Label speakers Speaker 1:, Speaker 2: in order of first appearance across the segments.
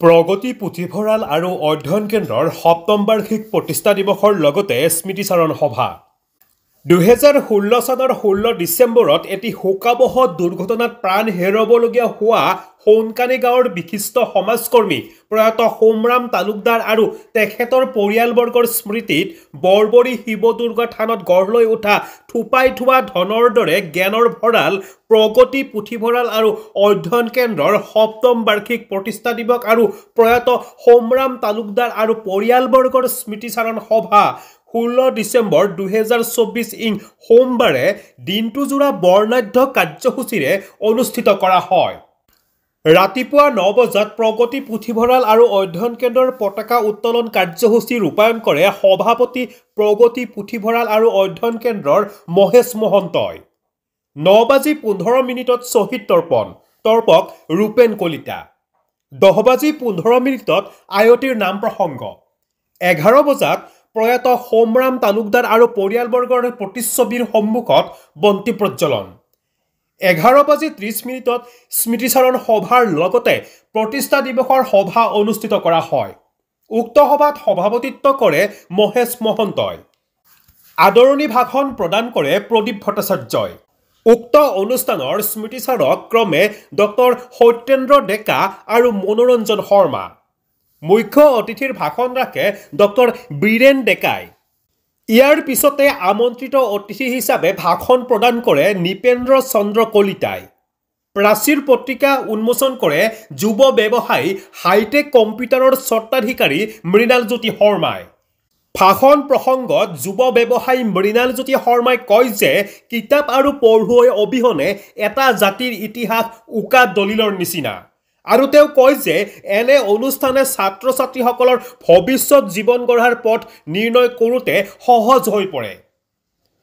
Speaker 1: প্ৰগতি পুথিভঁৰাল আৰু অধ্যয়ন কেন্দ্ৰৰ সপ্তম বাৰ্ষিক প্ৰতিষ্ঠা দিৱসৰ লগতে স্মৃতিচাৰণ সভা 2016 চনৰ 16 ডিচেম্বৰত এটি শোকাবহ দুৰ্ঘটনাত প্ৰাণ হেৰুৱাবলগীয়া হোৱা সোণকানী গাঁৱৰ বিশিষ্ট সমাজকৰ্মী প্ৰয়াত সোমৰাম তালুকদাৰ আৰু তেখেতৰ পৰিয়ালবৰ্গৰ স্মৃতিত বৰবৰী শিৱদুৰ্গা থানত গঢ় লৈ উঠা থুপাই থোৱা ধনৰ দৰে জ্ঞানৰ ভঁৰাল প্ৰগতি পুথিভঁৰাল আৰু অধ্যয়ন কেন্দ্ৰৰ সপ্তম বাৰ্ষিক প্ৰতিষ্ঠা দিৱস আৰু প্ৰয়াত সোমৰাম তালুকদাৰ আৰু পৰিয়ালবৰ্গৰ স্মৃতিচাৰণ সভা 16 ডিচেম্বৰ 2024 ইং সোমবাৰে দিনটোজোৰা বৰ্ণাঢ্য কাৰ্যসূচীৰে অনুষ্ঠিত কৰা হয়। ৰাতিপুৱা 9 বজাত প্ৰগতি পুথিভঁৰাল আৰু অধ্যয়ন কেন্দ্ৰৰ পতাকা উত্তোলন কাৰ্যসূচী ৰূপায়ণ কৰে সভাপতি প্ৰগতি পুথিভঁৰাল আৰু অধ্যয়ন কেন্দ্ৰৰ মহেশ মহন্তই। 9:15 শ্বহীদ তৰ্পক ৰূপেন কলিতা। 10:15 আয়তীৰ নাম প্ৰসংগ। 11 বজাত প্ৰয়াত সোমৰাম তালুকদাৰ আৰু পৰিয়ালবৰ্গৰ প্ৰতিচ্ছবিৰ সন্মুখত বন্তি প্ৰজ্বলন। 11:30 স্মৃতিচাৰণ সভাৰ লগতে প্ৰতিষ্ঠা দিৱসৰ সভা অনুষ্ঠিত কৰা হয়। উক্ত সভাত সভাপতিত্ব কৰে মহেশ মহন্তই। আদৰণি ভাষণ প্ৰদান কৰে প্ৰদীপ ভট্টাচাৰ্যই। উক্ত অনুষ্ঠানৰ স্মৃতিচাৰক ক্ৰমে ডক্টৰ সত্যেন্দ্ৰ ডেকা আৰু মনোৰঞ্জন শৰ্মা। মুখ্য অতিথিৰ ভাষণ ৰাখে ডক্টৰ বীৰেন ডেকাই। ইয়াৰ পিছতে আমন্ত্ৰিত অতিথি হিচাপে ভাষণ প্ৰদান কৰে নৃপেন্দ্ৰ চন্দ্ৰ কলিতাই। প্ৰাচীৰ পত্ৰিকা উন্মোচন কৰে যুৱ ব্যৱসায়ী হাইটেক কম্পিউটাৰৰ স্বত্বাধিকাৰী মৃণালজ্যোতি শৰ্মাই। ভাষণ প্ৰসংগত যুৱ ব্যৱসায়ী মৃণালজ্যোতি শৰ্মাই কয় যে কিতাপ আৰু পঢ়ুৱৈ অবিহনে এটা জাতিৰ ইতিহাস উকা দলিলৰ নিচিনা। আৰু তেওঁ কয় যে এনে অনুষ্ঠানে ছাত্ৰ ছাত্ৰীসকলৰ ভৱিষ্যত জীৱন গঢ়াৰ পথ নিৰ্ণয় কৰোঁতে সহজ হৈ পৰে।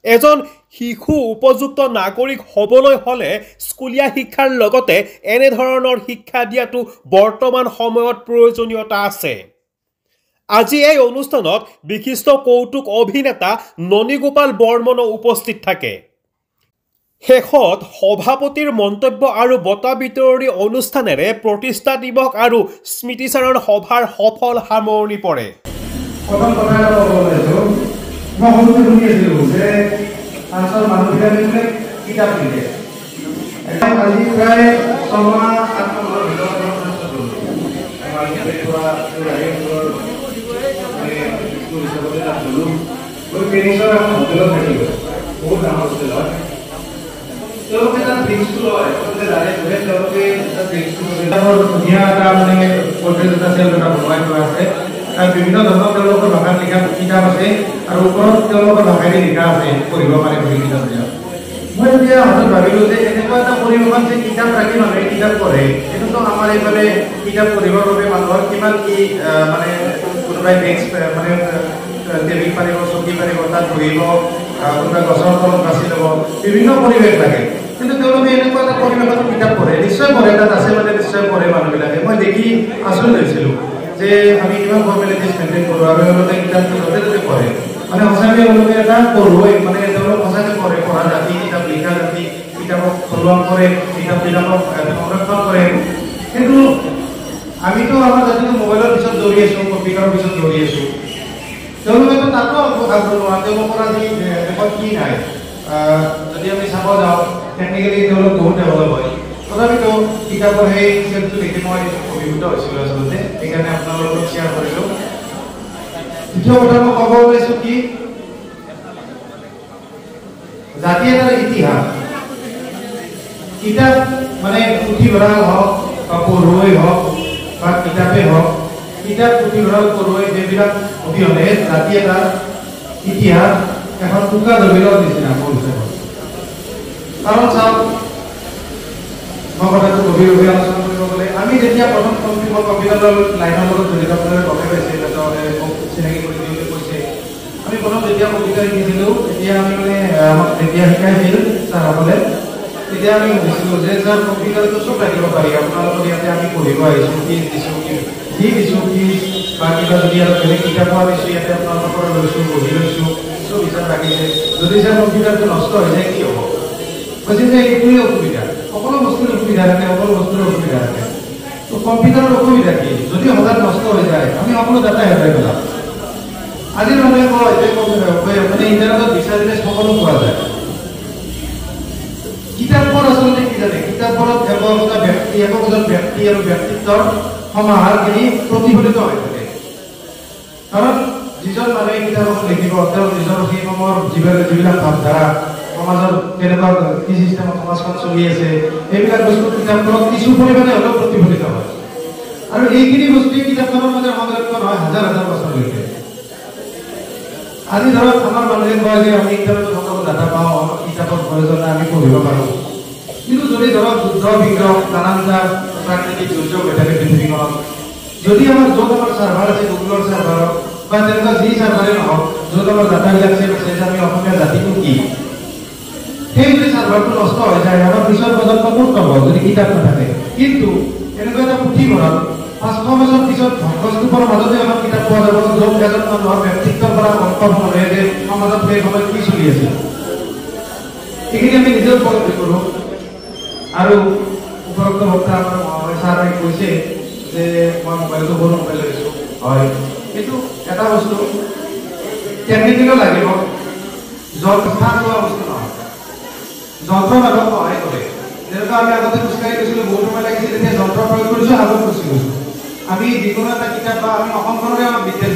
Speaker 1: এজন শিশু উপযুক্ত নাগৰিক হ'বলৈ হ'লে স্কুলীয়া শিক্ষাৰ লগতে এনেধৰণৰ শিক্ষা দিয়াটো বৰ্তমান সময়ত প্ৰয়োজনীয়তা আছে। আজি এই অনুষ্ঠানত বিশিষ্ট কৌতুক অভিনেতা ননীগোপাল বৰ্মনো উপস্থিত থাকে। শেষত সভাপতিৰ মন্তব্য আৰু বঁটা বিতৰণী অনুষ্ঠানেৰে প্ৰতিষ্ঠা দিৱস আৰু স্মৃতিচাৰণ সভাৰ সফল সামৰণি পৰে।
Speaker 2: বিভিন্ন ধৰণৰ ভাষাত লিখা কিতাপ আছে আৰু ওপৰত তেওঁলোকৰ ভাষাৰে লিখা আছে পঢ়িব পাৰে বুলি কিতাপ দিয়া। মই এতিয়া হঠাৎ ভাবিলোঁ যে এনেকুৱা এটা পৰিৱেশত যে কিতাপ ৰাখি মানুহে কিতাপ পঢ়ে, এইটোতো আমাৰ এইফালে কিতাপ পঢ়িবৰ বাবে মানুহৰ কিমান কি মানে কোনোবাই ডেস্ক মানে টেবিল পাৰিব, চকী পাৰিব, তাত বহিব, কোনোবাই গছৰ তলত বাছি ল'ব, বিভিন্ন পৰিৱেশ লাগে। কিন্তু তেওঁলোকে এনেকুৱা এটা পৰিৱেশত কিতাপ পঢ়ে, নিশ্চয় পঢ়ে, তাত আছে মানে নিশ্চয় পঢ়ে মানুহবিলাকে। মই দেখি আচৰিত হৈছিলোঁ যে আমি কিমান ফৰ্মেলিটিজ মেইনটেইন কৰোঁ আৰু তেওঁলোকে কিতাপটো য'তে ত'তে পঢ়ে। মানে সঁচাকৈ তেওঁলোকে এটা পঢ়ুৱৈ, মানে তেওঁলোক সঁচাকৈ পঢ়ে, পঢ়া জাতি, কিতাপ লিখা জাতি, কিতাপক ফলোৱাপ কৰে, কিতাপবিলাকক সংৰক্ষণ কৰে। কিন্তু আমিতো আমাৰ জাতিটো মোবাইলৰ পিছত দৌৰি আছোঁ, কম্পিউটাৰৰ পিছত দৌৰি আছোঁ। তেওঁলোকেতো তাতো আগবঢ়োৱা, তেওঁলোকৰ আজি দেশত কি নাই। যদি আমি চাব যাওঁ টেকনিকেলি তেওঁলোক বহুত ডেভেলপ হয়, তথাপিতো কিতাপৰ সেই চেপটো দেখি মই অভিভূত হৈছিলোঁ আচলতে, সেইকাৰণে আপোনালোকৰ লগত শ্বেয়াৰ কৰিলোঁ। দ্বিতীয় কথা মই ক'ব ওলাইছোঁ কি, জাতি এটাৰ ইতিহাস, কিতাপ মানে পুথিভঁৰাল হওক বা পঢ়ুৱৈ হওক বা কিতাপে হওক, কিতাপ পুথিভঁৰাল পঢ়ুৱৈ সেইবিলাক অবিহনে জাতি এটাৰ ইতিহাস এখন উকা দলিলৰ নিচিনা মোৰ হিচাপত। কাৰণ চাওক, মই কথাটো গভীৰভাৱে আলোচনা কৰিব গ'লে, আমি যেতিয়া প্ৰথম কম্পিউটাৰৰ লাইনৰ লগত জড়িত কৰিবলৈ গমে পাইছে, মোক চিনাকি কৰি দিওঁতে কৈছে, আমি প্ৰথম যেতিয়া কম্পিউটাৰ শিকিছিলোঁ, তেতিয়া আমি মানে আমাক যেতিয়া শিকাইছিল ছাৰসকলে, তেতিয়া আমি বুজিছিলোঁ যে ছাৰ কম্পিউটাৰটো চব ৰাখিব পাৰি, আপোনালোকৰ ইয়াতে আমি পঢ়িব আহিছোঁ, কি দিছোঁ, কি দিছোঁ, কি বা কিবা যদি আৰু বেলেগ কিতাপো আনিছোঁ, ইয়াতে আপোনালোকৰ লৈছোঁ, বহি লৈছোঁ, চব হিচাপ ৰাখিছে। যদি ছাৰ কম্পিউটাৰটো নষ্ট হৈ যায় কি হ'ব? কৈছে যে এইটোৱে অসুবিধা, সকলো বস্তুৰ অসুবিধা থাকে, সকলো বস্তুৰ অসুবিধা থাকে। কম্পিউটাৰৰ অসুবিধা কি যদি হঠাৎ নষ্ট হৈ যায় আমি সকলো ডাটা হেৰাই পেলাম আজিৰ মানুহে কয় যে মানে ইণ্টাৰনেটত বিচাৰিলে সকলো পোৱা যায় কিতাপৰ আচলতে কি জানে কিতাপত একোটা ব্যক্তি একোজন ব্যক্তি আৰু ব্যক্তিত্বৰ সমাহাৰখিনি প্ৰতিফলিত হৈ থাকে কাৰণ যিজন মানুহে কিতাপখন লিখিব তেওঁ নিজৰ সেই সময়ৰ যিবিলাক ভাৱধাৰা সমাজৰ কেনেকুৱা কি চিষ্টেমত সমাজখন চলি আছে এইবিলাক বস্তু কিতাপখনত কিছু পৰিমাণে হ'লেও প্ৰতিফলিত হয় আৰু এইখিনি বস্তুৱে কিতাপখনৰ মাজে সংৰক্ষণ হয় হাজাৰ হাজাৰ বছৰলৈকে আজি ধৰক আমাৰ মানুহে কয় যে আমি ইণ্টাৰনেটত সকলো ডাটা পাওঁ আমাৰ কিতাপৰ প্ৰয়োজনে আমি পঢ়িব পাৰোঁ কিন্তু যদি ধৰক যুদ্ধ বিগ্ৰহ নানানটা প্ৰাকৃতিক দুৰ্যোগ হৈ থাকে পৃথিৱীখনত যদি আমাৰ য'ত আমাৰ চাৰ্ভাৰ আছে গুগলৰ চাৰ্ভাৰত বা তেনেকুৱা যি চাৰ্ভাৰে নহওক য'ত আমাৰ ডাটাবিলাক ছেভ আছে যে আমি অসমীয়া জাতিটো কি সেই যদি চাৰ্ভাৰটো নষ্ট হৈ যায় আমাৰ পিছৰ প্ৰজন্ম ক'ত পাব যদি কিতাপ নাথাকে কিন্তু এনেকুৱা এটা পুথিভঁৰাল 500 বছৰ পিছত ধ্বংসস্তূপৰ মাজতে আমাৰ কিতাপ পোৱা যাব য'ত এজন মানুহৰ ব্যক্তিত্বৰ পৰা অন্তৰ্ভুক্ত হয় যে সমাজত সেই সময়ত কি চলি আছে এইখিনি আমি নিজে উপলব্ধি কৰোঁ আৰু উপৰোক্ত বক্তা আমাৰ মহাশয় ছাৰে কৈছে যে মই মোবাইলটো সৰু মোবাইল লৈছোঁ হয় কিন্তু এটা বস্তু টেকনিকেলো লাগিব স্থান লোৱা বস্তু নহয় যন্ত্ৰ মানুহক সহায় কৰে যেনেকুৱা আমি আগতে খোজকাঢ়ি গৈছিলোঁ বহুত সময় লাগিছিল এতিয়া যন্ত্ৰ প্ৰয়োগ কৰিছোঁ আগত গুচি গৈছোঁ আমি যিকোনো এটা কিতাপ বা আমি অসমখনৰে আমাক বিদ্যা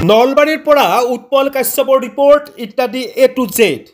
Speaker 1: নলবাৰীৰ পৰা উৎপল কাশ্যপৰ ৰিপৰ্ট ইত্যাদি A to Z।